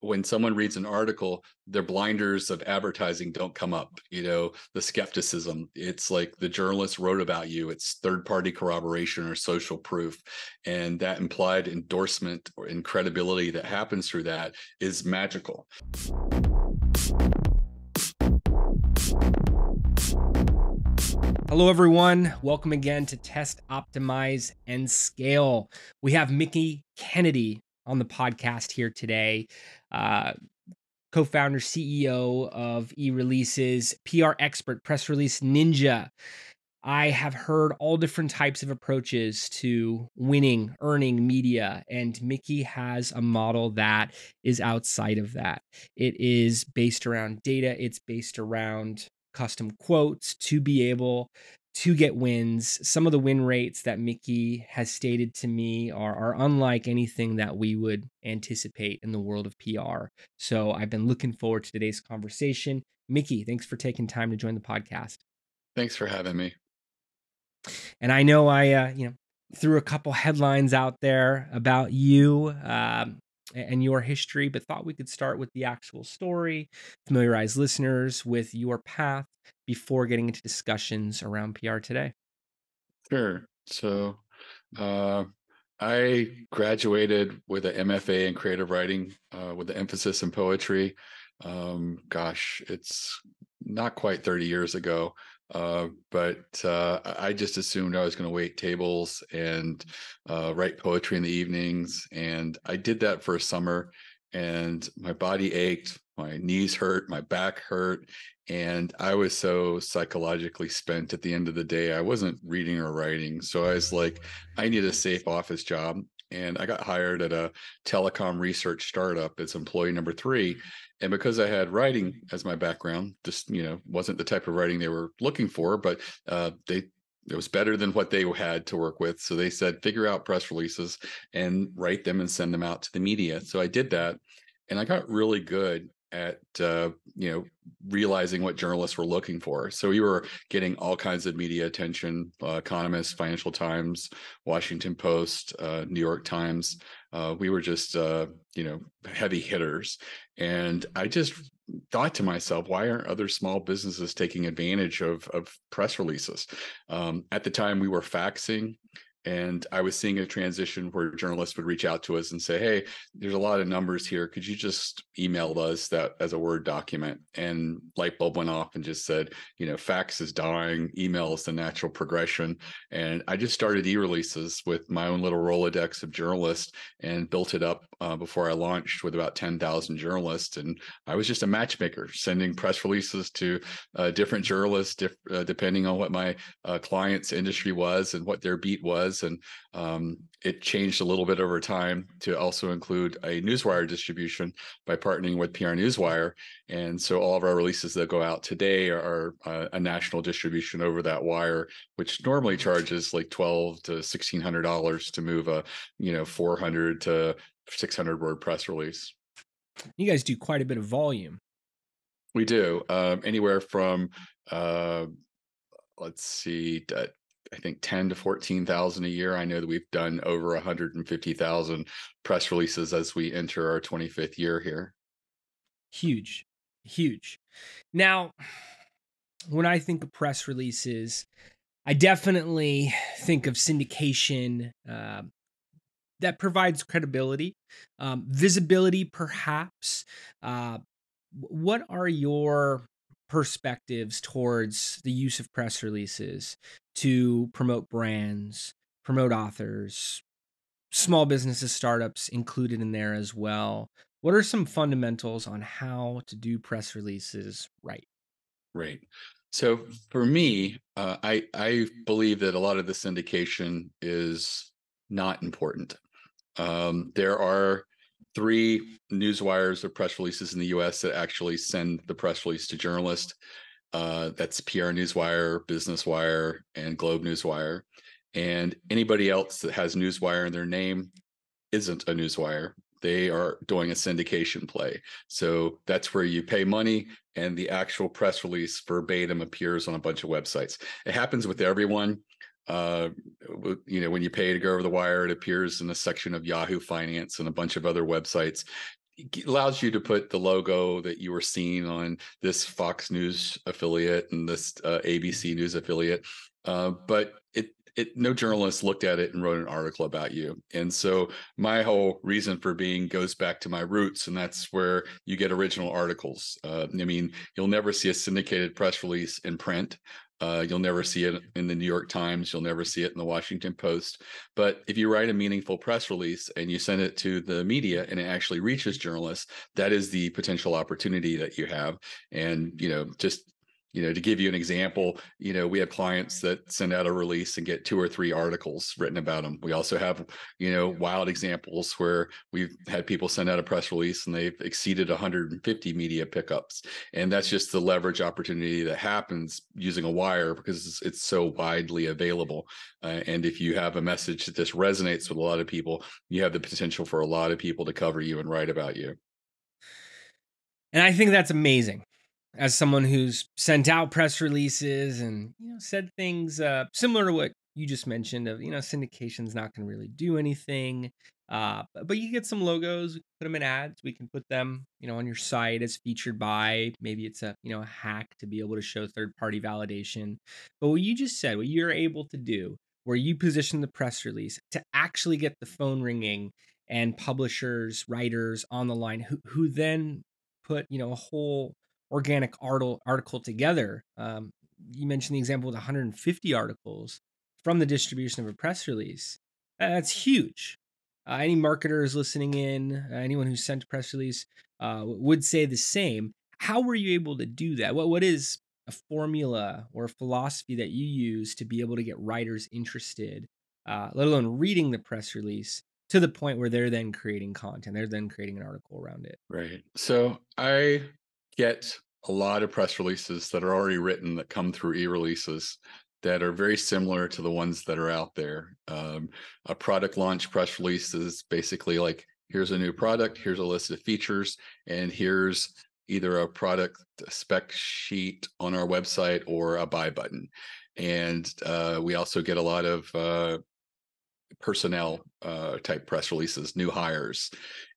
when someone reads an article, their blinders of advertising don't come up. The skepticism. It's like the journalist wrote about you. It's third-party corroboration or social proof. And that implied endorsement or credibility that happens through that is magical. Hello, everyone. Welcome again to Test, Optimize, and Scale. We have Mickie Kennedy on the podcast here today, co-founder, CEO of eReleases, PR expert, press release ninja. I have heard all different types of approaches to winning, earning media, and Mickie has a model that is outside of that. It is based around data, it's based around custom quotes to be able to get wins. Some of the win rates that Mickie has stated to me are unlike anything that we would anticipate in the world of PR. So I've been looking forward to today's conversation. Mickie, thanks for taking time to join the podcast. Thanks for having me. And I know I threw a couple headlines out there about you and your history, but thought we could start with the actual story, familiarize listeners with your path before getting into discussions around PR today. Sure. So, I graduated with an MFA in creative writing with an emphasis in poetry. It's not quite 30 years ago, but I just assumed I was going to wait tables and write poetry in the evenings. And I did that for a summer, and my body ached, my knees hurt, my back hurt. And I was so psychologically spent at the end of the day. I wasn't reading or writing. So I was like, I need a safe office job. And I got hired at a telecom research startup as employee number 3. And because I had writing as my background, just, wasn't the type of writing they were looking for, but it was better than what they had to work with. So they said, figure out press releases and write them and send them out to the media. So I did that. And I got really good at realizing what journalists were looking for. So we were getting all kinds of media attention: Economist, Financial Times, Washington Post, New York Times. We were just heavy hitters. And I just thought to myself, why aren't other small businesses taking advantage of press releases? At the time, we were faxing. And I was seeing a transition where journalists would reach out to us and say, hey, there's a lot of numbers here. Could you just email us that as a Word document? And light bulb went off and just said, fax is dying. Email is the natural progression. And I just started eReleases with my own little Rolodex of journalists and built it up before I launched with about 10,000 journalists. And I was just a matchmaker, sending press releases to different journalists, depending on what my client's industry was and what their beat was. And it changed a little bit over time to also include a newswire distribution by partnering with PR Newswire. And so all of our releases that go out today are a national distribution over that wire, which normally charges like $1,200 to $1,600 to move a 400 to 600 word press release. You guys do quite a bit of volume. We do anywhere from let's see. I think 10 to 14,000 a year. I know that we've done over 150,000 press releases as we enter our 25th year here. Huge. Now, when I think of press releases, I definitely think of syndication that provides credibility, visibility, perhaps. What are your perspectives towards the use of press releases to promote brands, promote authors, small businesses, startups included in there as well? What are some fundamentals on how to do press releases right? Right. So for me, I believe that a lot of the syndication is not important. There are 3 newswires or press releases in the US that actually send the press release to journalists. That's PR Newswire, Business Wire, and Globe Newswire. And anybody else that has Newswire in their name isn't a newswire. They are doing a syndication play. So that's where you pay money and the actual press release verbatim appears on a bunch of websites. It happens with everyone. When you pay to go over the wire, it appears in a section of Yahoo Finance and a bunch of other websites. allows you to put the logo that you were seeing on this Fox News affiliate and this ABC News affiliate. But no journalist looked at it and wrote an article about you. And so my whole reason for being goes back to my roots, and that's where you get original articles. I mean, you'll never see a syndicated press release in print. You'll never see it in the New York Times. You'll never see it in the Washington Post. But if you write a meaningful press release and you send it to the media and it actually reaches journalists, that is the potential opportunity that you have. And, just to give you an example, we have clients that send out a release and get 2 or 3 articles written about them. We also have, wild examples where we've had people send out a press release and they've exceeded 150 media pickups. And that's just the leverage opportunity that happens using a wire because it's so widely available. And if you have a message that just resonates with a lot of people, you have the potential for a lot of people to cover you and write about you. And I think that's amazing. As someone who's sent out press releases and said things similar to what you just mentioned of syndication's not going to really do anything, but you get some logos, we can put them in ads, we can put them on your site as featured by, maybe it's a hack to be able to show third party validation. But what you just said, what you're able to do, where you position the press release to actually get the phone ringing and publishers, writers on the line who then put a whole organic article together. You mentioned the example with 150 articles from the distribution of a press release. That's huge. Any marketers listening in, anyone who sent a press release would say the same. How were you able to do that? What is a formula or a philosophy that you use to be able to get writers interested, let alone reading the press release to the point where they're then creating content, they're then creating an article around it? Right. So I get a lot of press releases that are already written that come through e-releases that are very similar to the ones that are out there. A product launch press release is basically like, here's a new product, here's a list of features, and here's either a product spec sheet on our website or a buy button. And we also get a lot of personnel type press releases, new hires.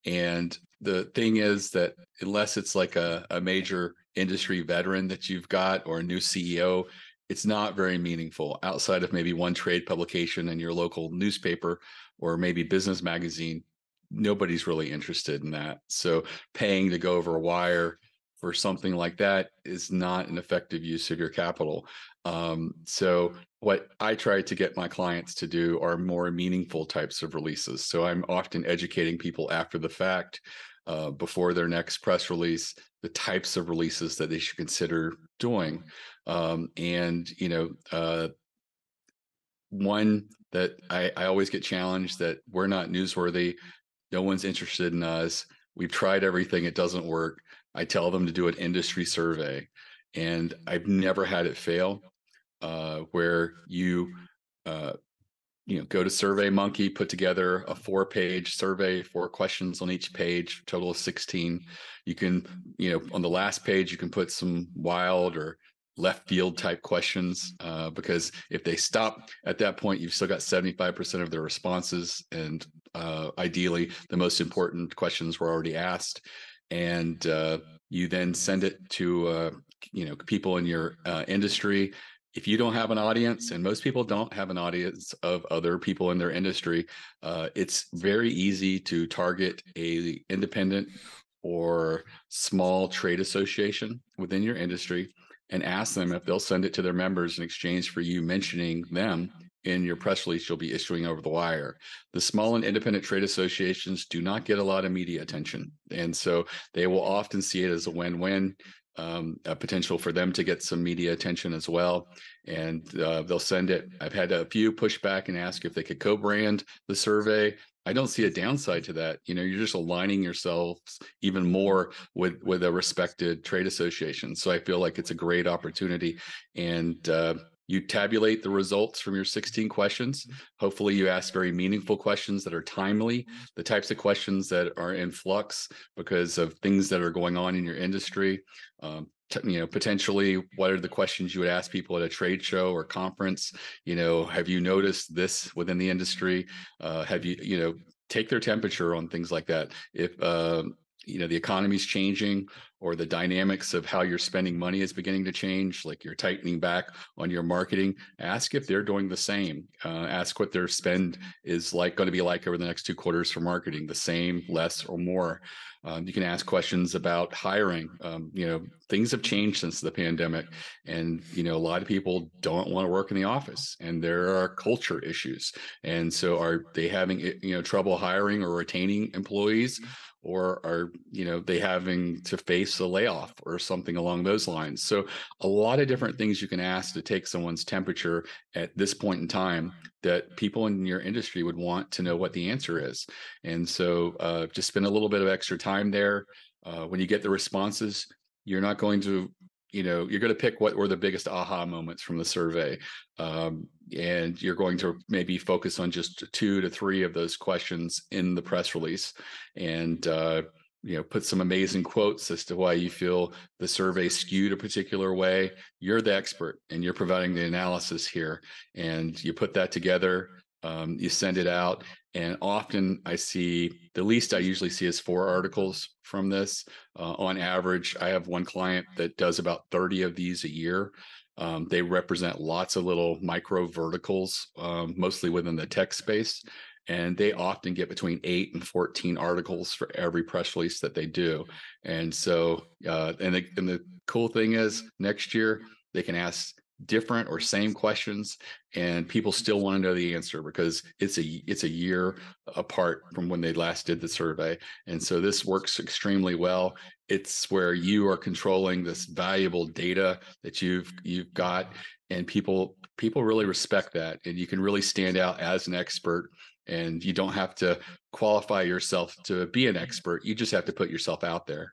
And the thing is that unless it's like a major industry veteran that you've got or a new CEO, it's not very meaningful outside of maybe one trade publication in your local newspaper or maybe business magazine. Nobody's really interested in that. So paying to go over a wire for something like that is not an effective use of your capital. So what I try to get my clients to do are more meaningful types of releases. So I'm often educating people after the fact, before their next press release, the types of releases that they should consider doing. And one that I always get challenged that we're not newsworthy, no one's interested in us. We've tried everything, it doesn't work. I tell them to do an industry survey, and I've never had it fail. Where uh, go to Survey Monkey, put together a 4-page survey, 4 questions on each page, total of 16. You can, on the last page, you can put some wild or left field type questions, because if they stop at that point, you've still got 75% of their responses. And ideally, the most important questions were already asked. And you then send it to people in your industry. If you don't have an audience, and most people don't have an audience of other people in their industry, it's very easy to target a independent or small trade association within your industry and ask them if they'll send it to their members in exchange for you mentioning them in your press release you'll be issuing over the wire. The small and independent trade associations do not get a lot of media attention, and so they will often see it as a win-win. A potential for them to get some media attention as well. And they'll send it. I've had a few push back and ask if they could co-brand the survey. I don't see a downside to that. You're just aligning yourselves even more with a respected trade association. So I feel like it's a great opportunity. And you tabulate the results from your 16 questions. Hopefully you ask very meaningful questions that are timely, the types of questions that are in flux because of things that are going on in your industry. Potentially, what are the questions you would ask people at a trade show or conference? Have you noticed this within the industry? Have you, take their temperature on things like that. If the economy's changing, or the dynamics of how you're spending money is beginning to change, like you're tightening back on your marketing, ask if they're doing the same. Ask what their spend is like going to be like over the next 2 quarters for marketing, the same, less, or more. You can ask questions about hiring. Things have changed since the pandemic, and a lot of people don't want to work in the office, and there are culture issues. And so, are they having trouble hiring or retaining employees? Or are they having to face a layoff or something along those lines? So a lot of different things you can ask to take someone's temperature at this point in time, that people in your industry would want to know what the answer is. And so just spend a little bit of extra time there. When you get the responses, you're not going to you're going to pick what were the biggest aha moments from the survey. And you're going to maybe focus on just 2 to 3 of those questions in the press release, and put some amazing quotes as to why you feel the survey skewed a particular way. You're the expert, and you're providing the analysis here, and you put that together. You send it out, and often the least I usually see is 4 articles from this. On average, I have one client that does about 30 of these a year. They represent lots of little micro verticals, mostly within the tech space. And they often get between 8 and 14 articles for every press release that they do. And so, and the cool thing is, next year they can ask different or same questions, and people still want to know the answer, because it's a year apart from when they last did the survey. And so this works extremely well. It's where you are controlling this valuable data that you've got, and people really respect that, and you can really stand out as an expert. And you don't have to qualify yourself to be an expert, you just have to put yourself out there.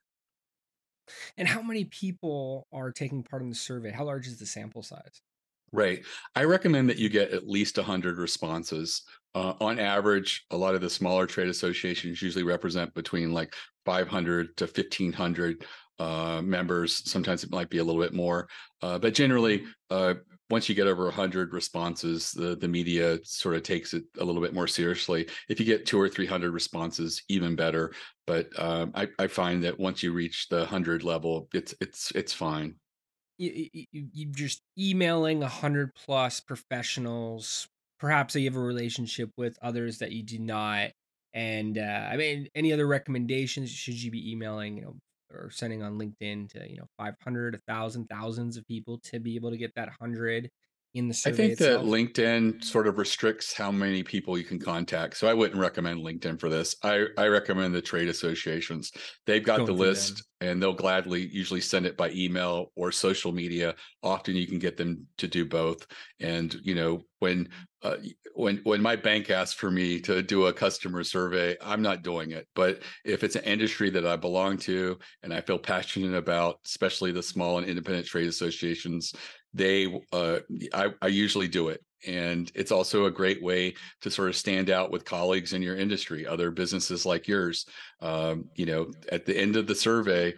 And how many people are taking part in the survey? How large is the sample size? Right. I recommend that you get at least 100 responses. On average, a lot of the smaller trade associations usually represent between like 500 to 1,500 members. Sometimes it might be a little bit more. But generally, once you get over 100 responses, the media sort of takes it a little bit more seriously. If you get 200 or 300 responses, even better. But I find that once you reach the 100 level, it's fine. You just emailing 100 plus professionals. Perhaps you have a relationship with others that you do not. And I mean, any other recommendations? Should you be emailing, or sending on LinkedIn to 500, 1,000, thousands of people to be able to get that 100 in the I survey think that itself? LinkedIn sort of restricts how many people you can contact. So I wouldn't recommend LinkedIn for this. I recommend the trade associations. They've got the Going through list, them. and they'll gladly usually send it by email or social media. Often you can get them to do both. And when my bank asks for me to do a customer survey, I'm not doing it. But if it's an industry that I belong to and I feel passionate about, especially the small and independent trade associations, they I usually do it. And it's also a great way to sort of stand out with colleagues in your industry, other businesses like yours. At the end of the survey,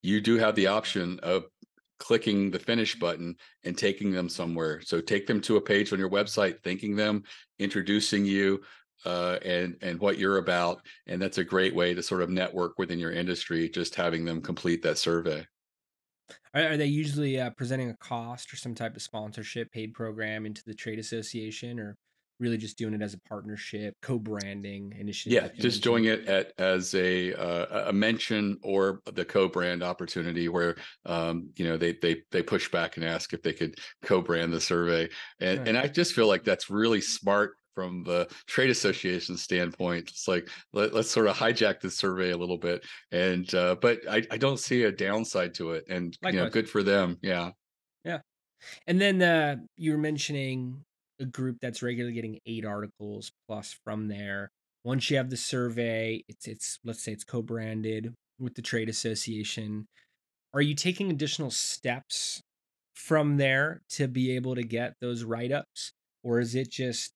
you do have the option of clicking the finish button and taking them somewhere. So take them to a page on your website, thanking them, introducing you, and what you're about. And that's a great way to sort of network within your industry, just having them complete that survey. Are they usually presenting a cost or some type of sponsorship paid program into the trade association, or really just doing it as a partnership, co-branding initiative, Yeah, like you just doing mentioned? it as a mention or the co-brand opportunity, where they push back and ask if they could co-brand the survey. and Right. and I just feel like that's really smart from the trade association standpoint. It's like, let's sort of hijack the survey a little bit, and but I don't see a downside to it, and Likewise. good for them. Yeah. Yeah. And then you were mentioning a group that's regularly getting 8 articles plus from there. Once you have the survey, it's let's say it's co-branded with the trade association. Are you taking additional steps from there to be able to get those write-ups? Or is it just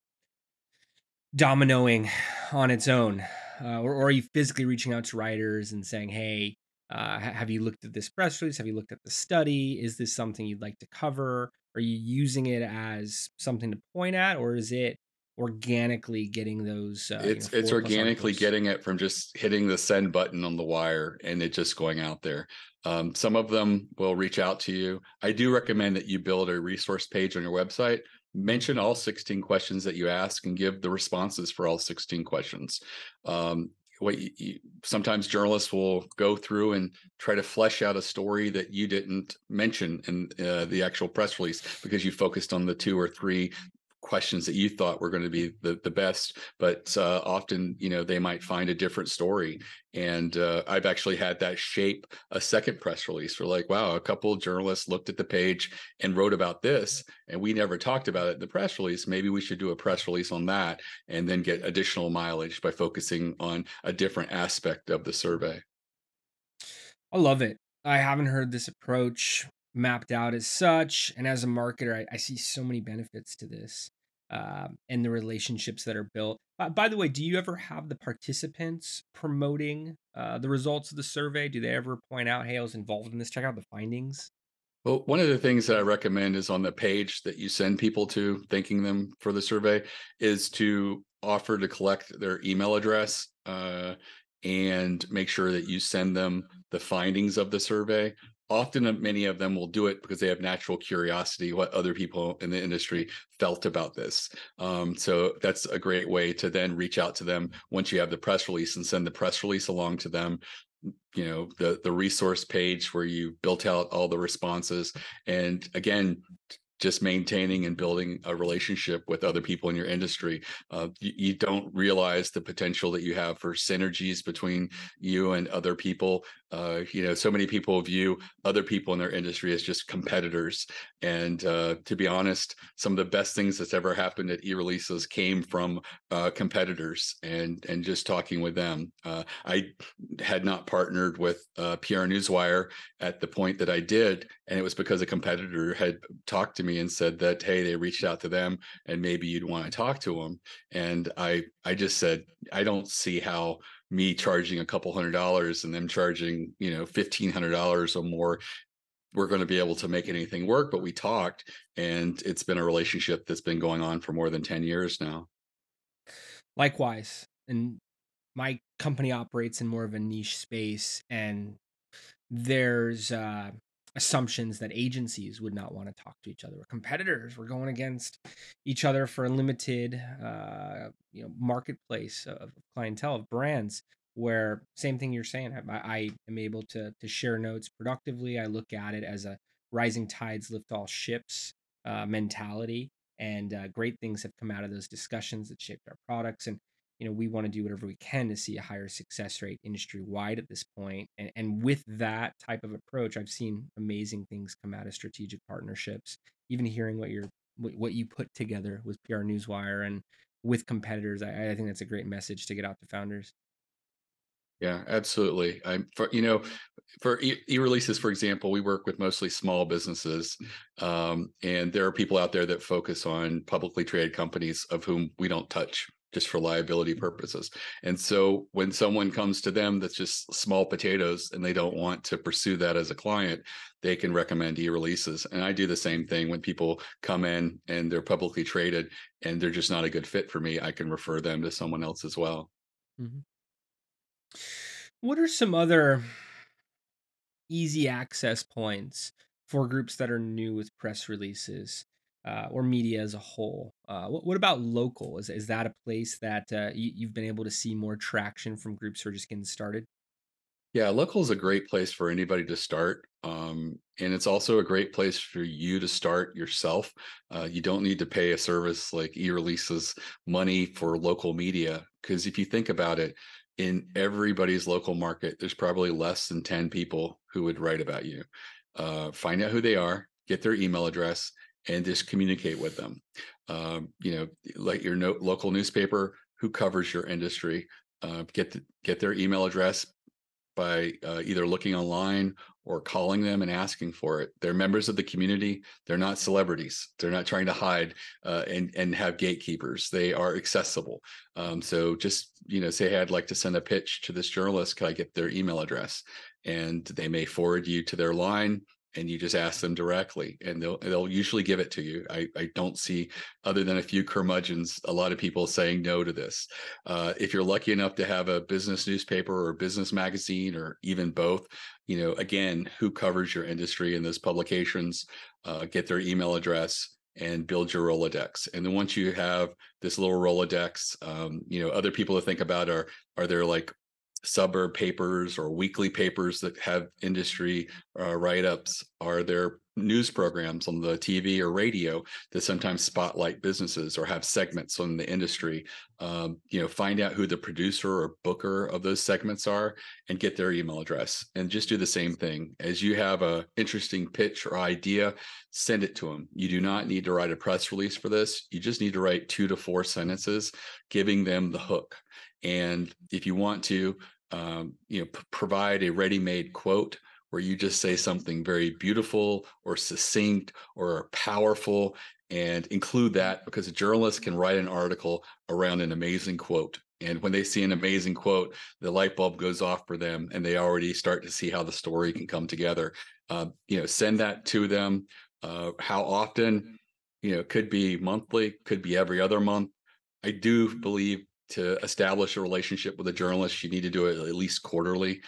dominoing on its own? Or are you physically reaching out to writers and saying, hey, have you looked at this press release? Have you looked at the study? Is this something you'd like to cover? Are you using it as something to point at, or is it organically getting those, It's 4+ organically articles? getting it from just hitting the send button on the wire and it just going out there. Some of them will reach out to you. I do recommend that you build a resource page on your website. Mention all 16 questions that you ask and give the responses for all 16 questions. Um, Sometimes journalists will go through and try to flesh out a story that you didn't mention in the actual press release because you focused on the two or three questions that you thought were going to be the best, but often they might find a different story. And I've actually had that shape a second press release. We're like, wow, a couple of journalists looked at the page and wrote about this and we never talked about it in the press release. Maybe we should do a press release on that and then get additional mileage by focusing on a different aspect of the survey. I love it. I haven't heard this approach mapped out as such, and as a marketer, I see so many benefits to this, and the relationships that are built. By the way, do you ever have the participants promoting the results of the survey? Do they ever point out, "Hey, I was involved in this. Check out the findings"? Well, one of the things that I recommend is on the page that you send people to, thanking them for the survey, is to offer to collect their email address and make sure that you send them the findings of the survey. Often, many of them will do it because they have natural curiosity what other people in the industry felt about this. So that's a great way to then reach out to them once you have the press release and send the press release along to them, the resource page where you built out all the responses, and again, just maintaining and building a relationship with other people in your industry. You don't realize the potential that you have for synergies between you and other people. So many people view other people in their industry as just competitors. And to be honest, some of the best things that's ever happened at eReleases came from competitors and just talking with them. I had not partnered with PR Newswire at the point that I did, and it was because a competitor had talked to me and said that, hey, they reached out to them and maybe you'd want to talk to them. And I just said, I don't see how me charging a couple $100 and them charging $1,500 or more, we're going to be able to make anything work. But we talked, and it's been a relationship that's been going on for more than 10 years now. Likewise, and my company operates in more of a niche space, and there's assumptions that agencies would not want to talk to each other. We're competitors. We're going against each other for a limited, marketplace of clientele of brands. Where same thing you're saying, I am able to share notes productively. I look at it as a rising tides lift all ships mentality, and great things have come out of those discussions that shaped our products. And we want to do whatever we can to see a higher success rate industry wide at this point. And with that type of approach, I've seen amazing things come out of strategic partnerships. Even hearing what you put together with PR Newswire and with competitors, I think that's a great message to get out to founders. Yeah, absolutely. For e-releases, for example, we work with mostly small businesses, and there are people out there that focus on publicly traded companies of whom we don't touch just for liability purposes. And so when someone comes to them that's just small potatoes and they don't want to pursue that as a client, they can recommend e-releases. And I do the same thing when people come in and they're publicly traded and they're just not a good fit for me. I can refer them to someone else as well. Mhm. What are some other easy access points for groups that are new with press releases or media as a whole? What about local? Is that a place that you've been able to see more traction from groups who are just getting started? Yeah, local is a great place for anybody to start. And it's also a great place for you to start yourself. You don't need to pay a service like eReleases money for local media. Because if you think about it, in everybody's local market, there's probably less than 10 people who would write about you. Find out who they are, get their email address, and just communicate with them. Like your local newspaper, who covers your industry, get their email address by either looking online or calling them and asking for it. They're members of the community. They're not celebrities. They're not trying to hide and have gatekeepers. They are accessible. So just say, hey, I'd like to send a pitch to this journalist. Can I get their email address? And they may forward you to their line. and you just ask them directly, and they'll usually give it to you. I don't see, other than a few curmudgeons, a lot of people saying no to this. If you're lucky enough to have a business newspaper or business magazine or even both, again, who covers your industry in those publications, get their email address and build your Rolodex. And then once you have this little Rolodex, other people to think about are there like suburb papers or weekly papers that have industry write-ups? Are there news programs on the TV or radio that sometimes spotlight businesses or have segments on the industry? Find out who the producer or booker of those segments are and get their email address, and just do the same thing. As you have a interesting pitch or idea, send it to them. You do not need to write a press release for this. You just need to write 2 to 4 sentences giving them the hook. And if you want to, provide a ready-made quote where you just say something very beautiful or succinct or powerful, and include that, because a journalist can write an article around an amazing quote. And when they see an amazing quote, the light bulb goes off for them, and they already start to see how the story can come together. Send that to them. How often? Could be monthly, could be every other month. I do believe to establish a relationship with a journalist, you need to do it at least quarterly.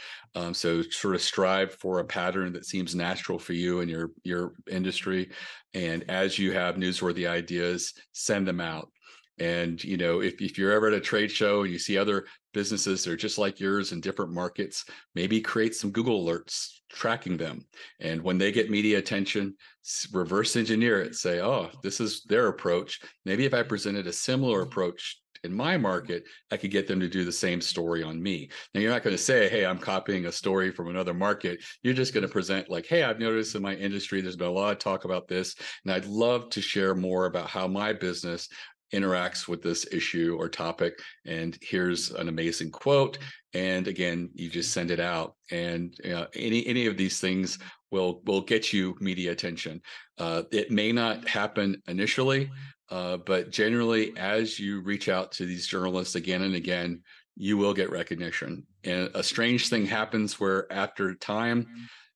So sort of strive for a pattern that seems natural for you and your industry. And as you have newsworthy ideas, send them out. And if you're ever at a trade show and you see other businesses that are just like yours in different markets, maybe create some Google alerts tracking them. And when they get media attention, reverse engineer it. Say, oh, this is their approach. Maybe if I presented a similar approach in my market, I could get them to do the same story on me. Now, you're not going to say, hey, I'm copying a story from another market. You're just going to present like, hey, I've noticed in my industry, there's been a lot of talk about this, and I'd love to share more about how my business interacts with this issue or topic. And here's an amazing quote. And again, you just send it out. And any of these things will get you media attention. It may not happen initially, but generally, as you reach out to these journalists again and again, you will get recognition. And a strange thing happens where after time,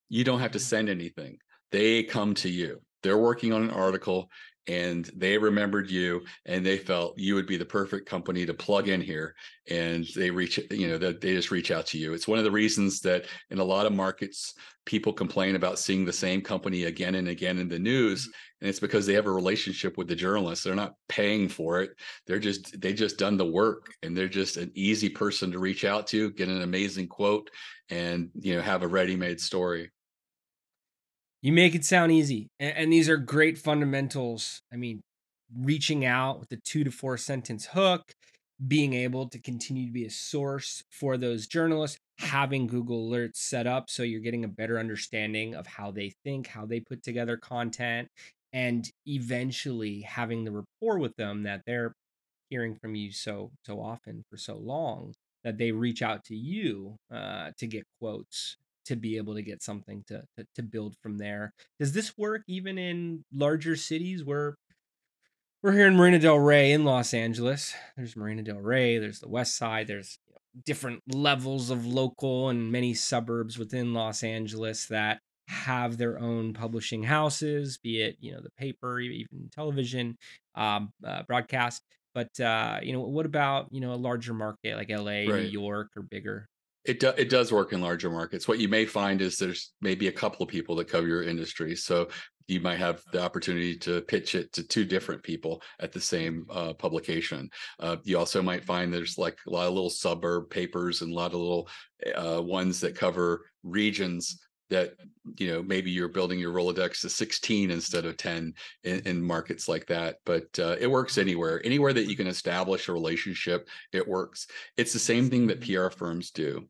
you don't have to send anything. They come to you. They're working on an article and they remembered you, and they felt you would be the perfect company to plug in here. And they just reach out to you. It's one of the reasons that in a lot of markets, people complain about seeing the same company again and again in the news. And it's because they have a relationship with the journalists. They're not paying for it. They just done the work, and they're just an easy person to reach out to, get an amazing quote, and have a ready-made story. You make it sound easy, and these are great fundamentals. I mean, reaching out with the 2 to 4 sentence hook, being able to continue to be a source for those journalists, having Google Alerts set up so you're getting a better understanding of how they think, how they put together content, and eventually having the rapport with them that they're hearing from you so often for so long that they reach out to you to get quotes, to be able to get something to build from there. Does this work even in larger cities where we're here in Marina Del Rey in Los Angeles? There's Marina Del Rey, there's the West Side, there's different levels of local and many suburbs within Los Angeles that have their own publishing houses, be it the paper, even television, broadcast. But what about a larger market like L.A., New Right. York, or bigger? It does work in larger markets. What you may find is there's maybe a couple of people that cover your industry, so you might have the opportunity to pitch it to 2 different people at the same publication. You also might find there's like a lot of little suburb papers and a lot of little ones that cover regions that maybe you're building your Rolodex to 16 instead of 10 in markets like that. But it works anywhere that you can establish a relationship. It works. It's the same thing that PR firms do.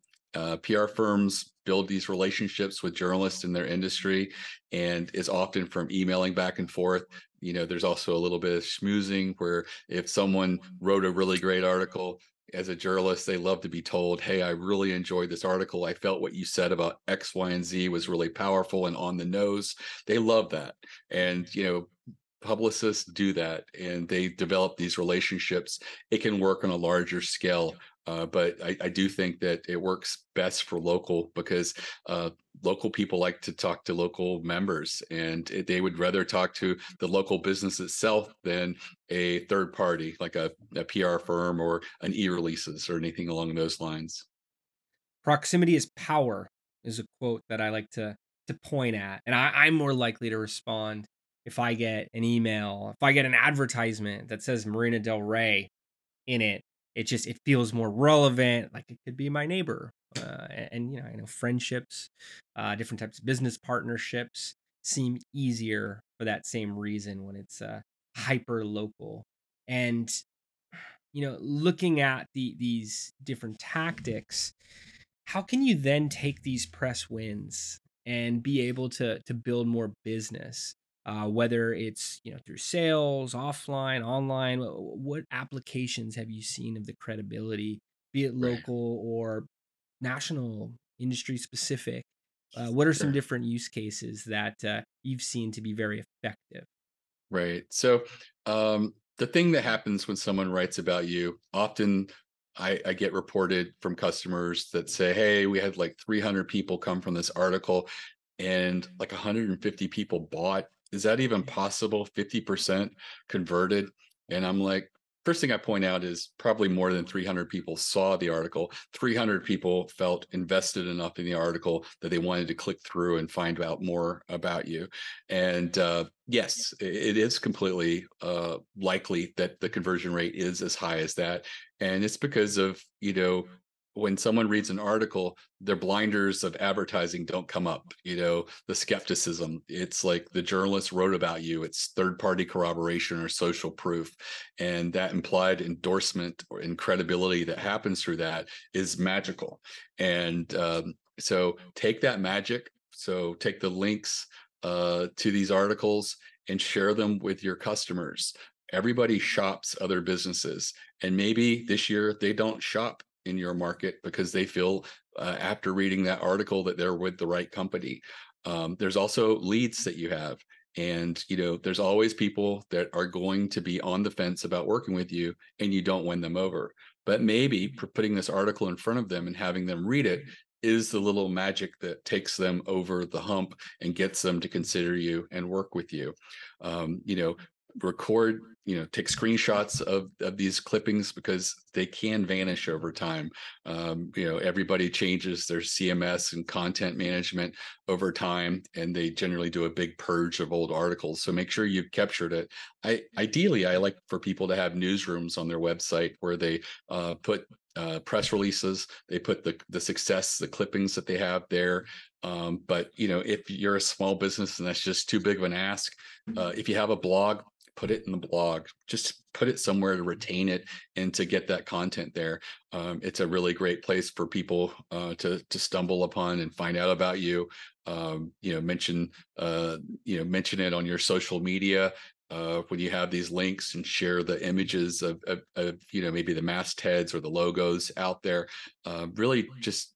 PR firms build these relationships with journalists in their industry, and is often from emailing back and forth. There's also a little bit of schmoozing where if someone wrote a really great article, as a journalist, they love to be told, hey, I really enjoyed this article. I felt what you said about X, Y, and Z was really powerful and on the nose. They love that. And, publicists do that, and they develop these relationships. It can work on a larger scale. But I do think that it works best for local because uh, local people like to talk to local members, and they would rather talk to the local business itself than a third party like a PR firm or an e-releases or anything along those lines. Proximity is power is a quote that I like to point at, and I'm more likely to respond if I get an email, if I get an advertisement that says Marina Del Rey in it. It feels more relevant, like it could be my neighbor. And you know, I know friendships, different types of business partnerships seem easier for that same reason when it's hyper local. And you know, looking at these different tactics, how can you then take these press wins and be able to build more business? Whether it's, you know, through sales, offline, online, what applications have you seen of the credibility, be it Right. local or national, industry specific? What are some Sure. different use cases that you've seen to be very effective? Right. So the thing that happens when someone writes about you, often I get reported from customers that say, "Hey, we had like 300 people come from this article, and like 150 people bought. Is that even possible? 50% converted?" And I'm like, first thing I point out is probably more than 300 people saw the article. 300 people felt invested enough in the article that they wanted to click through and find out more about you. And yes, it is completely likely that the conversion rate is as high as that, and it's because of, when someone reads an article, their blinders of advertising don't come up. The skepticism. It's like the journalist wrote about you. It's third party corroboration or social proof, and that implied endorsement or incredibility that happens through that is magical. And so take that magic. So take the links to these articles and share them with your customers. Everybody shops other businesses, and maybe this year they don't shop in your market because they feel after reading that article that they're with the right company. There's also leads that you have. And there's always people that are going to be on the fence about working with you, and you don't win them over. But maybe putting this article in front of them and having them read it is the little magic that takes them over the hump and gets them to consider you and work with you. Um, you know, record, take screenshots of these clippings because they can vanish over time. Everybody changes their CMS and content management over time, and they generally do a big purge of old articles. So make sure you've captured it. Ideally, I like for people to have newsrooms on their website where they put press releases. They put the success, the clippings that they have there. But if you're a small business and that's just too big of an ask, if you have a blog, put it in the blog. Just put it somewhere to retain it and to get that content there. It's a really great place for people to stumble upon and find out about you. Mention it on your social media when you have these links, and share the images of maybe the mastheads or the logos out there. Really just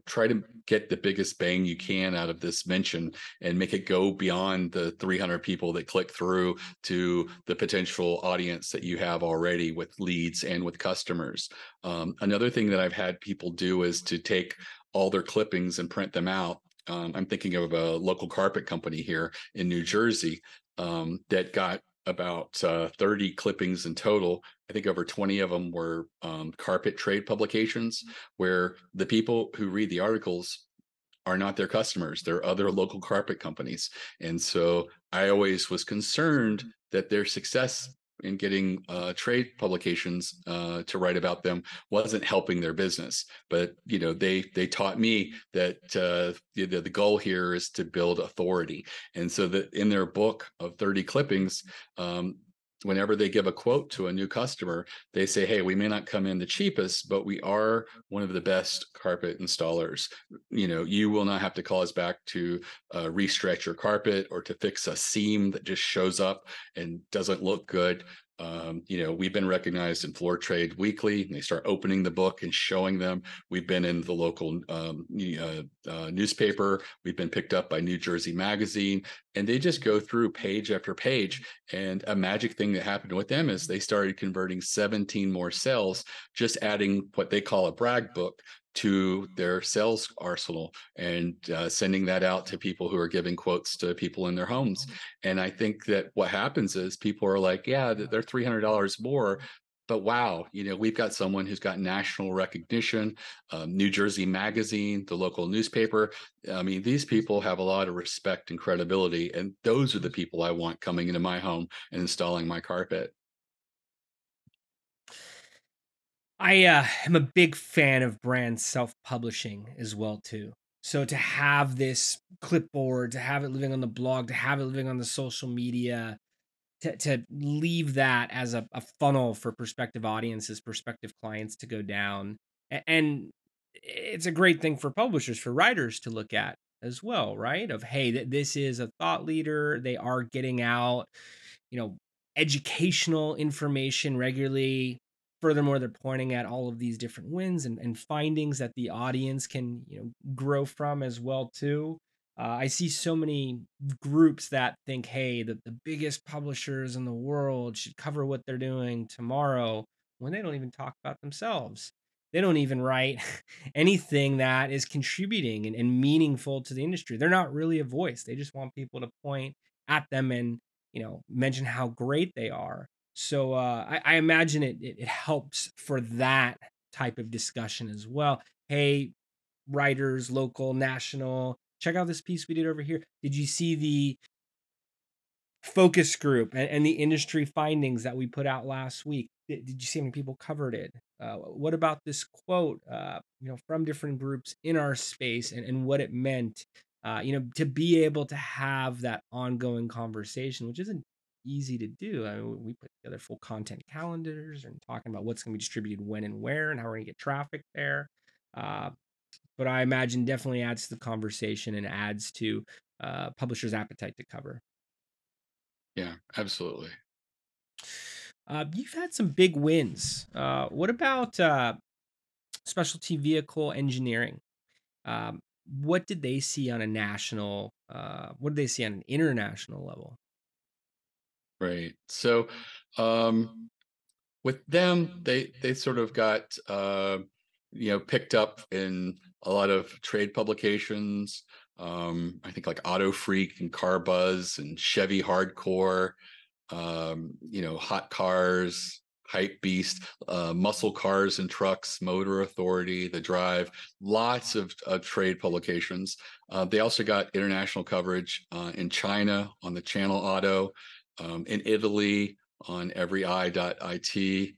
try to get the biggest bang you can out of this mention and make it go beyond the 300 people that click through to the potential audience that you have already with leads and with customers. Another thing that I've had people do is to take all their clippings and print them out. I'm thinking of a local carpet company here in New Jersey that got about 30 clippings in total. I think over 20 of them were carpet trade publications, where the people who read the articles are not their customers. They're other local carpet companies. And so I always was concerned that their success in getting trade publications to write about them wasn't helping their business. But they taught me that the goal here is to build authority. And so that in their book of 30 clippings, whenever they give a quote to a new customer, they say, "Hey, we may not come in the cheapest, but we are one of the best carpet installers. You will not have to call us back to restretch your carpet or to fix a seam that just shows up and doesn't look good. We've been recognized in Floor Trade Weekly. And they start opening the book and showing them. We've been in the local newspaper. We've been picked up by New Jersey Magazine, and they just go through page after page. And a magic thing that happened with them is they started converting 17 more cells, just adding what they call a brag book to their sales arsenal and sending that out to people who are giving quotes to people in their homes. And I think that what happens is people are like, yeah, they're $300 more. But wow, we've got someone who's got national recognition, New Jersey Magazine, the local newspaper. I mean, these people have a lot of respect and credibility. And those are the people I want coming into my home and installing my carpet. I am a big fan of brand self-publishing as well too. So to have this clipboard, to have it living on the blog, to have it living on the social media, to leave that as a funnel for prospective audiences, prospective clients to go down. And it's a great thing for publishers, for writers to look at as well, right? Of hey, this is a thought leader. They are getting out, you know, educational information regularly. Furthermore, they're pointing at all of these different wins and findings that the audience can, grow from as well too. I see so many groups that think, hey, the biggest publishers in the world should cover what they're doing tomorrow when they don't even talk about themselves. They don't even write anything that is contributing and meaningful to the industry. They're not really a voice. They just want people to point at them and mention how great they are. So I imagine it helps for that type of discussion as well. Hey, writers, local, national, check out this piece we did over here. Did you see the focus group and the industry findings that we put out last week? Did you see how many people covered it? What about this quote, from different groups in our space and what it meant? To be able to have that ongoing conversation, which isn't easy to do. I mean, we put together full content calendars and talking about what's going to be distributed when and where and how we're going to get traffic there. Uh, but I imagine definitely adds to the conversation and adds to publishers' appetite to cover. Yeah, absolutely. You've had some big wins. What about specialty vehicle engineering? What did they see on a national? What did they see on an international level? Right. So, um, with them, they sort of got picked up in a lot of trade publications. I think like Auto Freak and Car Buzz and Chevy Hardcore, Hot Cars, Hype Beast, Muscle Cars and Trucks, Motor Authority, The Drive, lots of trade publications. They also got international coverage in China on the Channel Auto, in Italy on everyi.it,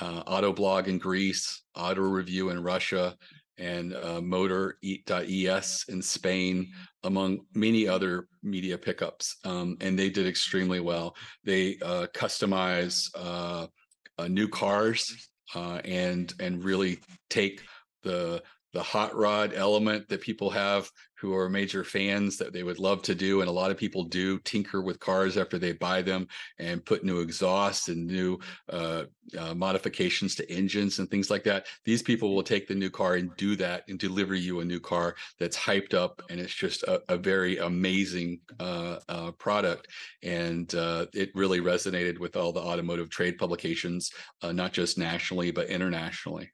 Autoblog in Greece, Auto Review in Russia, and motor.es in Spain, among many other media pickups. And they did extremely well. They customize new cars and really take the the hot rod element that people have who are major fans that they would love to do, and a lot of people do tinker with cars after they buy them and put new exhaust and new uh, modifications to engines and things like that. These people will take the new car and do that and deliver you a new car that's hyped up, and it's just a very amazing product. And it really resonated with all the automotive trade publications, not just nationally but internationally.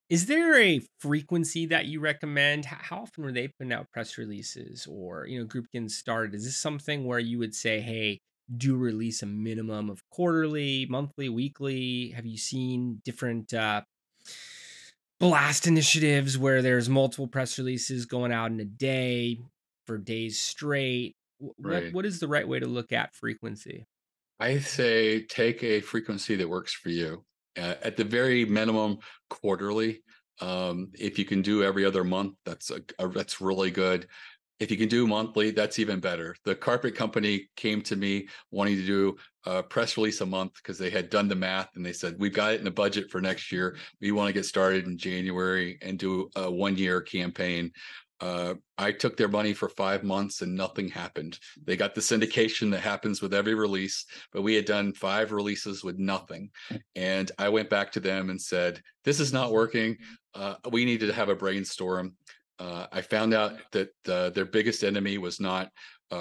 Is there a frequency that you recommend? How often were they putting out press releases or group getting started? Is this something where you would say, hey, do release a minimum of quarterly, monthly, weekly? Have you seen different blast initiatives where there's multiple press releases going out in a day for days straight? What Right. what is the right way to look at frequency? I say take a frequency that works for you. At the very minimum, quarterly. If you can do every other month, that's really good. If you can do monthly, that's even better. The carpet company came to me wanting to do a press release a month because they had done the math and they said, we've got it in the budget for next year. We want to get started in January and do a 1 year campaign. I took their money for 5 months and nothing happened. They got the syndication that happens with every release, but we had done 5 releases with nothing. And I went back to them and said, "This is not working. We needed to have a brainstorm." I found out that their biggest enemy was not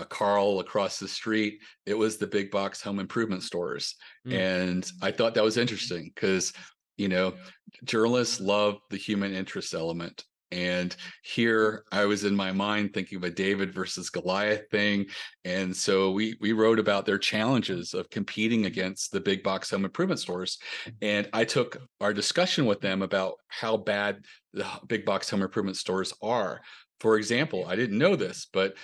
Carl across the street. It was the big box home improvement stores. Mm, And I thought that was interesting because, you know, journalists love the human interest element. And here I was in my mind thinking of a David versus Goliath thing. And so we wrote about their challenges of competing against the big box home improvement stores. And I took our discussion with them about how bad the big box home improvement stores are. For example, I didn't know this, but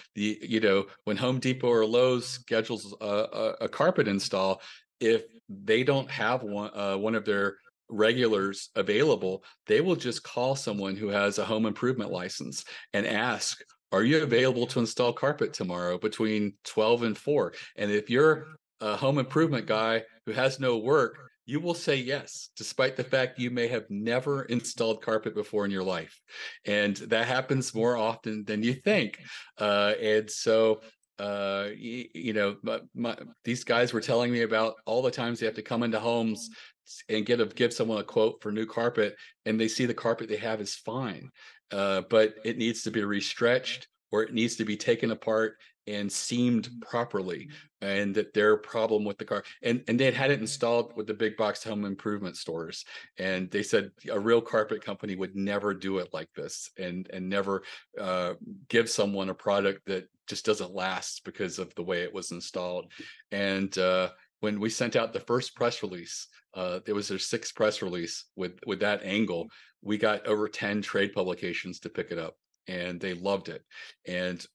when Home Depot or Lowe's schedules a carpet install, if they don't have one of their regulars available, they will just call someone who has a home improvement license and ask, "Are you available to install carpet tomorrow between 12 and 4?" And if you're a home improvement guy who has no work, you will say yes, despite the fact you may have never installed carpet before in your life. And that happens more often than you think. And so, these guys were telling me about all the times they have to come into homes and give someone a quote for new carpet, and they see the carpet they have is fine, but it needs to be restretched or it needs to be taken apart and seamed properly, and that their problem with the car and they had it installed with the big box home improvement stores, and they said a real carpet company would never do it like this, and never uh, give someone a product that just doesn't last because of the way it was installed. And when we sent out the first press release, it was their sixth press release with that angle. We got over 10 trade publications to pick it up, and they loved it. And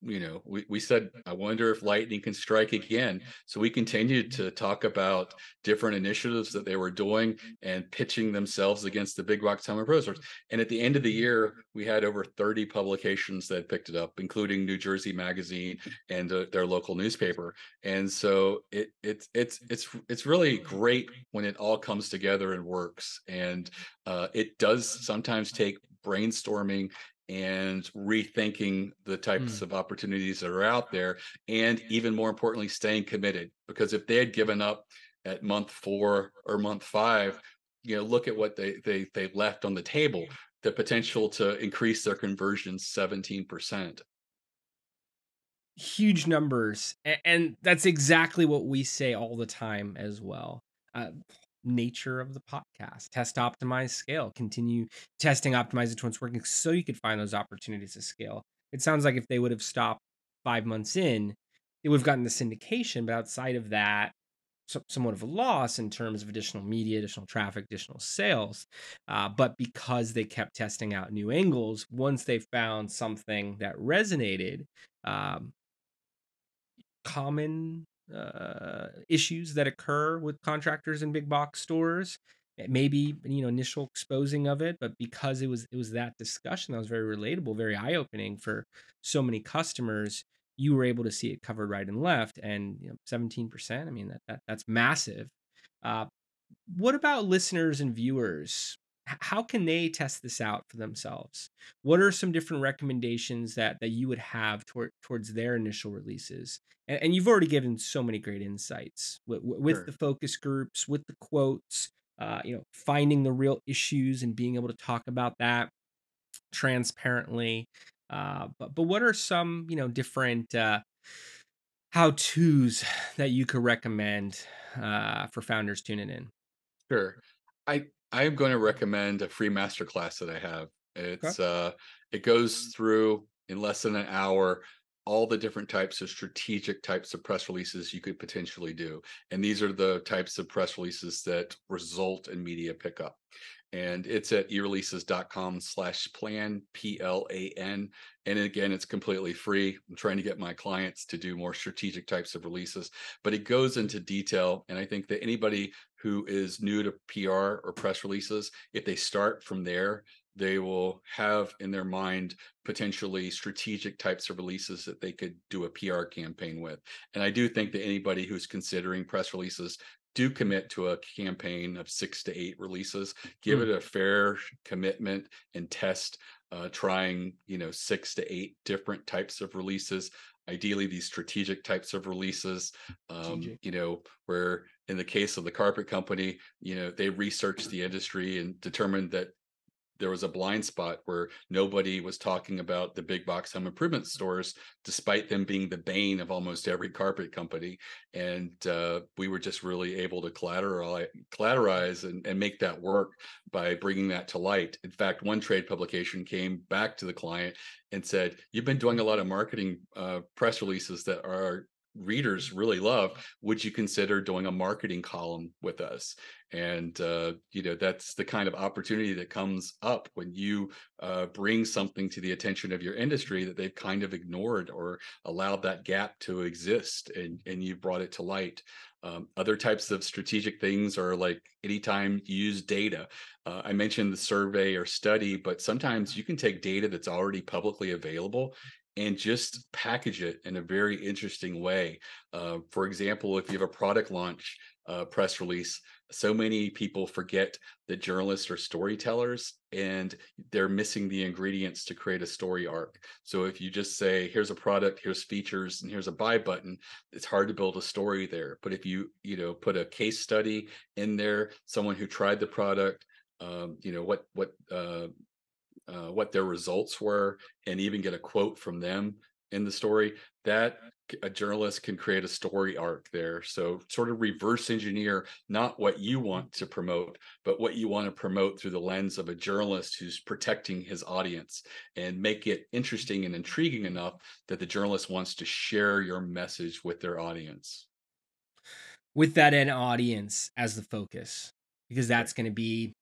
we said, I wonder if lightning can strike again. So we continued to talk about different initiatives that they were doing and pitching themselves against the big box home improvers. And at the end of the year, we had over 30 publications that picked it up, including New Jersey Magazine and their local newspaper. And so it's really great when it all comes together and works. And it does sometimes take brainstorming and rethinking the types mm. of opportunities that are out there, and even more importantly, staying committed. Because if they had given up at month 4 or month 5, look at what they left on the table. The potential to increase their conversion 17%. Huge numbers, and that's exactly what we say all the time as well. Uh, Nature of the podcast: test, optimize, scale. Continue testing, optimize it once working, so you could find those opportunities to scale. It sounds like if they would have stopped 5 months in, they would have gotten the syndication, but outside of that, somewhat of a loss in terms of additional media, additional traffic, additional sales. But because they kept testing out new angles, once they found something that resonated, um, common issues that occur with contractors in big box stores. Maybe initial exposing of it, but because it was that discussion that was very relatable, very eye opening for so many customers, you were able to see it covered right and left, and 17%. I mean that's massive. Uh, what about listeners and viewers? How can they test this out for themselves? What are some different recommendations that you would have towards their initial releases? And you've already given so many great insights with Sure. the focus groups, with the quotes, finding the real issues and being able to talk about that transparently. But what are some different how tos that you could recommend for founders tuning in? Sure. I'm going to recommend a free masterclass that I have. Okay. It goes through in less than an hour all the different types of strategic types of press releases you could potentially do. And these are the types of press releases that result in media pickup. And it's at ereleases.com/plan, PLAN. And again, it's completely free. I'm trying to get my clients to do more strategic types of releases, but it goes into detail. And I think that anybody who is new to PR or press releases, if they start from there, they will have in their mind potentially strategic types of releases that they could do a PR campaign with. And I do think that anybody who's considering press releases do commit to a campaign of 6 to 8 releases. Give Hmm. it a fair commitment and test. trying, 6 to 8 different types of releases. Ideally, these strategic types of releases, Strategic. where in the case of the carpet company, they researched the industry and determined that there was a blind spot where nobody was talking about the big box home improvement stores, despite them being the bane of almost every carpet company. And we were just really able to collateralize and make that work by bringing that to light. In fact, one trade publication came back to the client and said, "You've been doing a lot of marketing press releases that our readers really love. Would you consider doing a marketing column with us?" And that's the kind of opportunity that comes up when you bring something to the attention of your industry that they've kind of ignored or allowed that gap to exist, and you brought it to light. Other types of strategic things are like anytime you use data. I mentioned the survey or study, but sometimes you can take data that's already publicly available and just package it in a very interesting way. For example, if you have a product launch press release, so many people forget that journalists are storytellers and they're missing the ingredients to create a story arc. So if you just say, "Here's a product, here's features, and here's a buy button," it's hard to build a story there. But if put a case study in there, someone who tried the product, what their results were, and even get a quote from them in the story, that a journalist can create a story arc there. So sort of reverse engineer not what you want to promote, but what you want to promote through the lens of a journalist who's protecting his audience, and make it interesting and intriguing enough that the journalist wants to share your message with their audience. With that end audience as the focus, because Right. that's going to be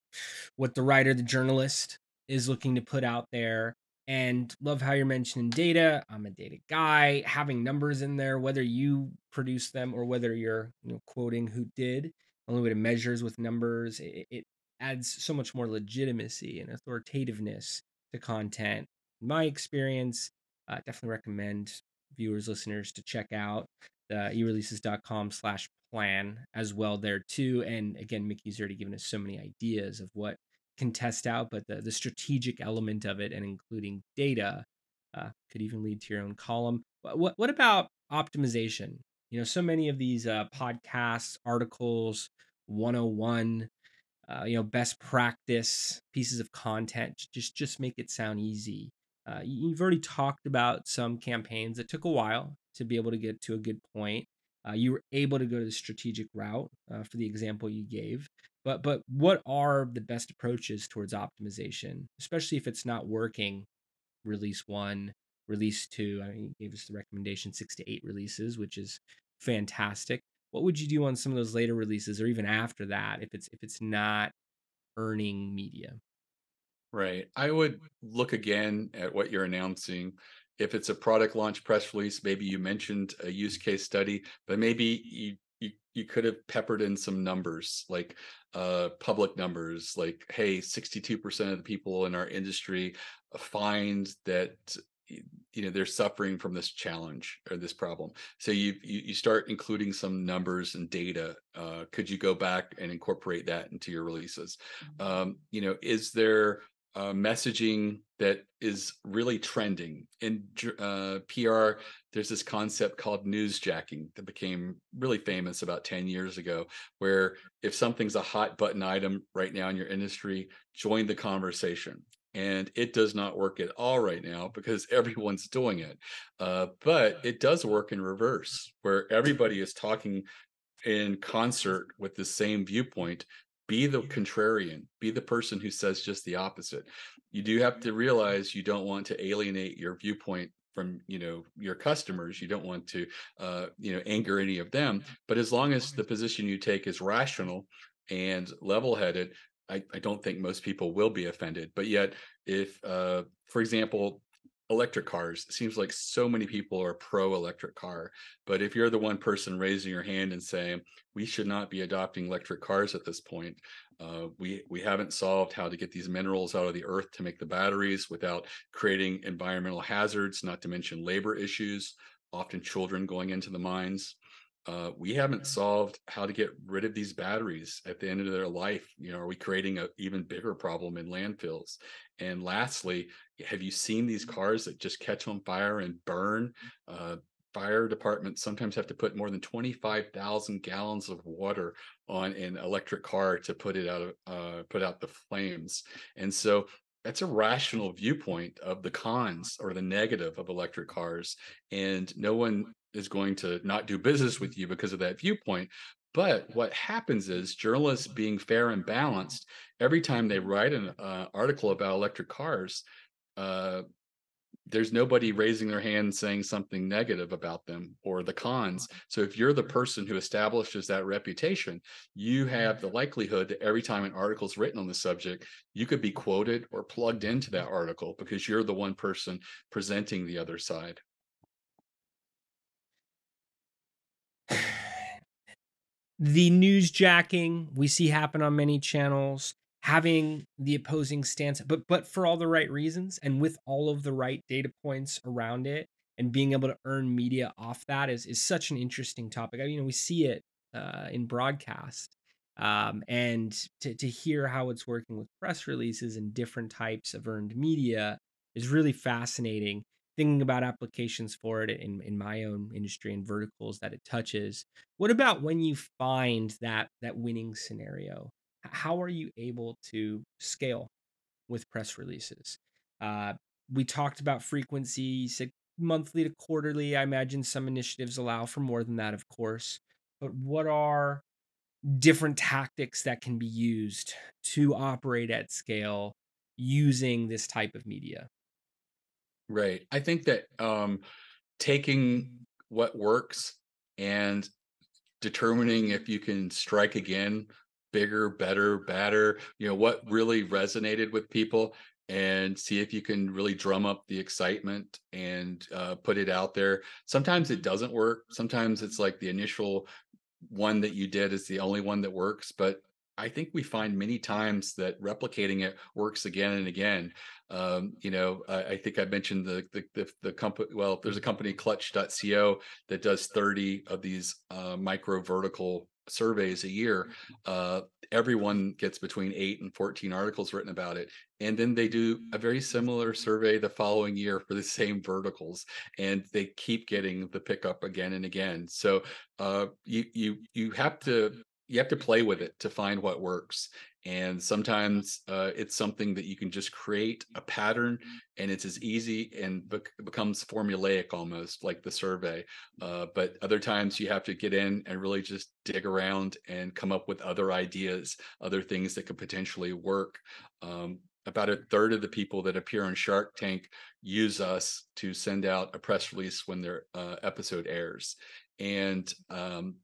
what the writer, the journalist is looking to put out there. And love how you're mentioning data. I'm a data guy. Having numbers in there, whether you produce them or whether you're quoting who did, the only way to measure is with numbers. It adds so much more legitimacy and authoritativeness to content. In my experience, definitely recommend viewers, listeners to check out the ereleases.com/plan as well there too. And again, Mickey's already given us so many ideas of what can test out, but the strategic element of it and including data could even lead to your own column. What about optimization? So many of these podcasts, articles, 101, best practice pieces of content, just make it sound easy. You've already talked about some campaigns that took a while to be able to get to a good point. You were able to go to the strategic route for the example you gave, but what are the best approaches towards optimization, especially if it's not working? Release one, release two. I mean, you gave us the recommendation 6 to 8 releases, which is fantastic. What would you do on some of those later releases or even after that if it's not earning media? Right. I would look again at what you're announcing. If it's a product launch press release, maybe you mentioned a use case study, but maybe you could have peppered in some numbers, like public numbers, like, hey, 62% of the people in our industry find that they're suffering from this challenge or this problem. So you start including some numbers and data. Could you go back and incorporate that into your releases? Is there messaging that is really trending in PR? There's this concept called newsjacking that became really famous about 10 years ago, where if something's a hot button item right now in your industry, join the conversation. And it does not work at all right now because everyone's doing it. But it does work in reverse, where everybody is talking in concert with the same viewpoint. Be the contrarian, be the person who says just the opposite. You do have to realize you don't want to alienate your viewpoint from your customers. You don't want to anger any of them, but as long as the position you take is rational and level-headed, I don't think most people will be offended. But yet, if for example, electric cars, it seems like so many people are pro electric car, but if you're the one person raising your hand and saying we should not be adopting electric cars at this point, we haven't solved how to get these minerals out of the earth to make the batteries without creating environmental hazards, not to mention labor issues, often children going into the mines. we haven't solved how to get rid of these batteries at the end of their life. Are we creating an even bigger problem in landfills? And lastly, have you seen these cars that just catch on fire and burn? Uh, Fire departments sometimes have to put more than 25,000 gallons of water on an electric car to put out the flames. And so that's a rational viewpoint of the cons or the negative of electric cars. And no one is going to not do business with you because of that viewpoint. But what happens is journalists being fair and balanced, every time they write an article about electric cars, uh, there's nobody raising their hand saying something negative about them or the cons. So if you're the person who establishes that reputation, you have the likelihood that every time an article is written on the subject, you could be quoted or plugged into that article because you're the one person presenting the other side. The newsjacking we see happen on many channels, having the opposing stance, but for all the right reasons and with all of the right data points around it, and being able to earn media off that is such an interesting topic. We see it in broadcast, and to hear how it's working with press releases and different types of earned media is really fascinating. Thinking about applications for it in my own industry and verticals that it touches. What about when you find that winning scenario? How are you able to scale with press releases? Uh, we talked about frequency, you said monthly to quarterly. I imagine some initiatives allow for more than that, of course. But what are different tactics that can be used to operate at scale using this type of media? Right. I think that taking what works and determining if you can strike again, bigger, better, badder, what really resonated with people, and see if you can really drum up the excitement and put it out there. Sometimes it doesn't work. Sometimes it's like the initial one that you did is the only one that works, but I think we find many times that replicating it works again and again. I think I mentioned the company. Well, there's a company, Clutch.co, that does 30 of these micro vertical surveys a year. Uh, Everyone gets between 8 and 14 articles written about it, and then they do a very similar survey the following year for the same verticals, and they keep getting the pickup again and again. So you have to play with it to find what works. And sometimes it's something that you can just create a pattern, and it's as easy and becomes formulaic almost like the survey. But other times you have to get in and really just dig around and come up with other ideas, other things that could potentially work. About a third of the people that appear on Shark Tank use us to send out a press release when their episode airs. And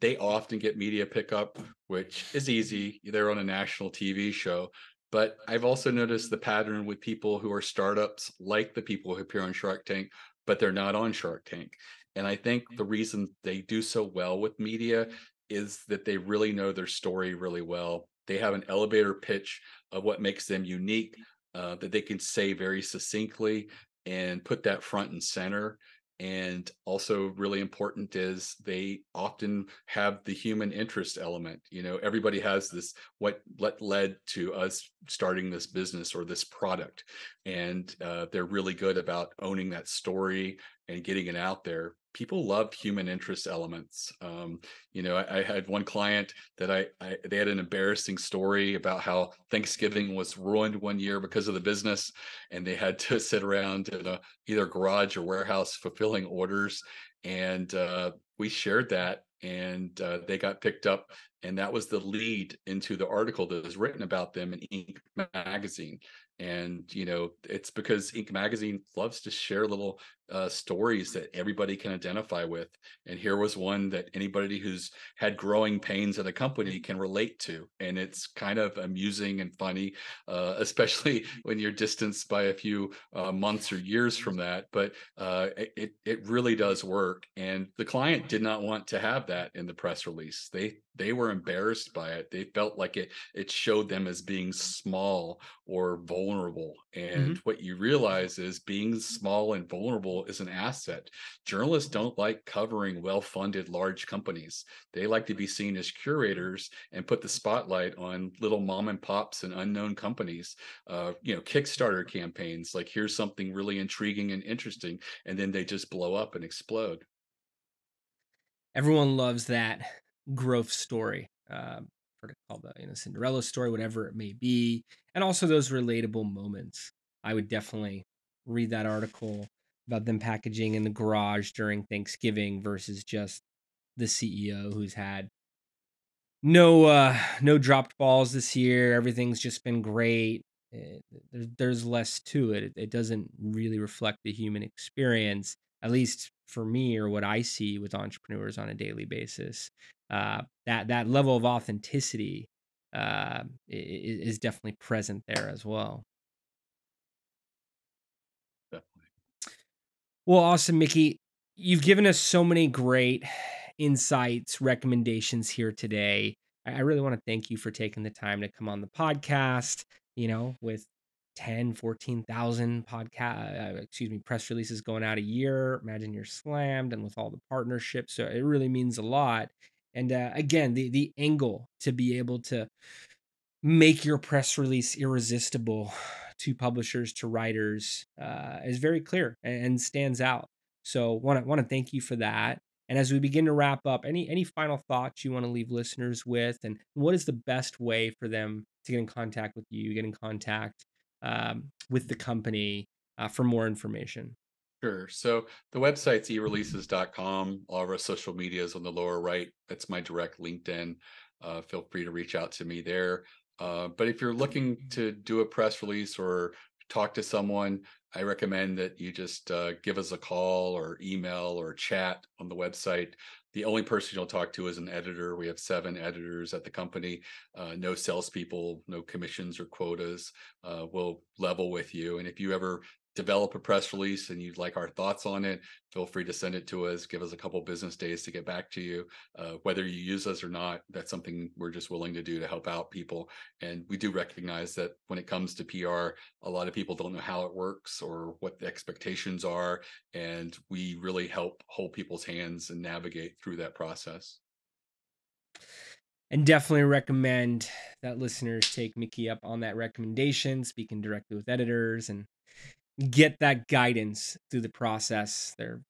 they often get media pickup, which is easy. They're on a national TV show. But I've also noticed the pattern with people who are startups, like the people who appear on Shark Tank, but they're not on Shark Tank. And I think the reason they do so well with media is that they really know their story really well. They have an elevator pitch of what makes them unique, that they can say very succinctly and put that front and center. And also really important is they often have the human interest element. Everybody has this, what led to us starting this business or this product, and they're really good about owning that story and getting it out there. People love human interest elements. I had one client that they had an embarrassing story about how Thanksgiving was ruined one year because of the business, and they had to sit around in a either garage or warehouse fulfilling orders. And we shared that, and they got picked up. And that was the lead into the article that was written about them in Inc. magazine. And, it's because Inc. magazine loves to share little stories that everybody can identify with. And here was one that anybody who's had growing pains at a company can relate to. And it's kind of amusing and funny, especially when you're distanced by a few months or years from that. But it really does work. And the client did not want to have that in the press release. They were embarrassed by it. They felt like it showed them as being small or vulnerable. And Mhm. what you realize is being small and vulnerable is an asset. Journalists don't like covering well funded large companies. They like to be seen as curators and put the spotlight on little mom and pops and unknown companies. Kickstarter campaigns, like here's something really intriguing and interesting, and then they just blow up and explode. Everyone loves that growth story. Sort of called the Cinderella story, whatever it may be, and also those relatable moments. I would definitely read that article about them packaging in the garage during Thanksgiving versus just the CEO who's had no dropped balls this year. Everything's just been great. There's less to it. It doesn't really reflect the human experience, at least for me, or what I see with entrepreneurs on a daily basis. That level of authenticity is definitely present there as well. Definitely. Well, awesome, Mickey. You've given us so many great insights, recommendations here today. I really want to thank you for taking the time to come on the podcast, with 10, 14,000 press releases going out a year. Imagine you're slammed and with all the partnerships. So it really means a lot. And again, the angle to be able to make your press release irresistible to publishers, to writers, is very clear and stands out. So want to thank you for that. And as we begin to wrap up, any final thoughts you want to leave listeners with, and what is the best way for them to get in contact with you, get in contact with the company for more information? Sure. So the website's eReleases.com. All of our social media is on the lower right. That's my direct LinkedIn. Feel free to reach out to me there. But if you're looking to do a press release or talk to someone, I recommend that you just give us a call or email or chat on the website. The only person you'll talk to is an editor. We have 7 editors at the company. No salespeople, no commissions or quotas. We'll level with you. And if you ever develop a press release and you'd like our thoughts on it, feel free to send it to us. Give us a couple business days to get back to you. Whether you use us or not, that's something we're just willing to do to help out people. And we do recognize that when it comes to PR, a lot of people don't know how it works or what the expectations are. And we really help hold people's hands and navigate through that process. And definitely recommend that listeners take Mickey up on that recommendation, speaking directly with editors and get that guidance through the process. They're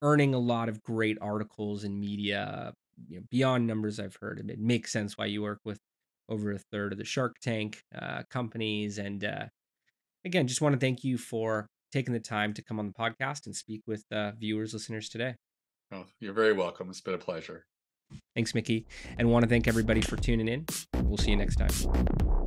earning a lot of great articles in media, beyond numbers I've heard. It makes sense why you work with over a third of the Shark Tank companies. And again, just want to thank you for taking the time to come on the podcast and speak with viewers, listeners today. Oh, you're very welcome. It's been a pleasure. Thanks, Mickey. And want to thank everybody for tuning in. We'll see you next time.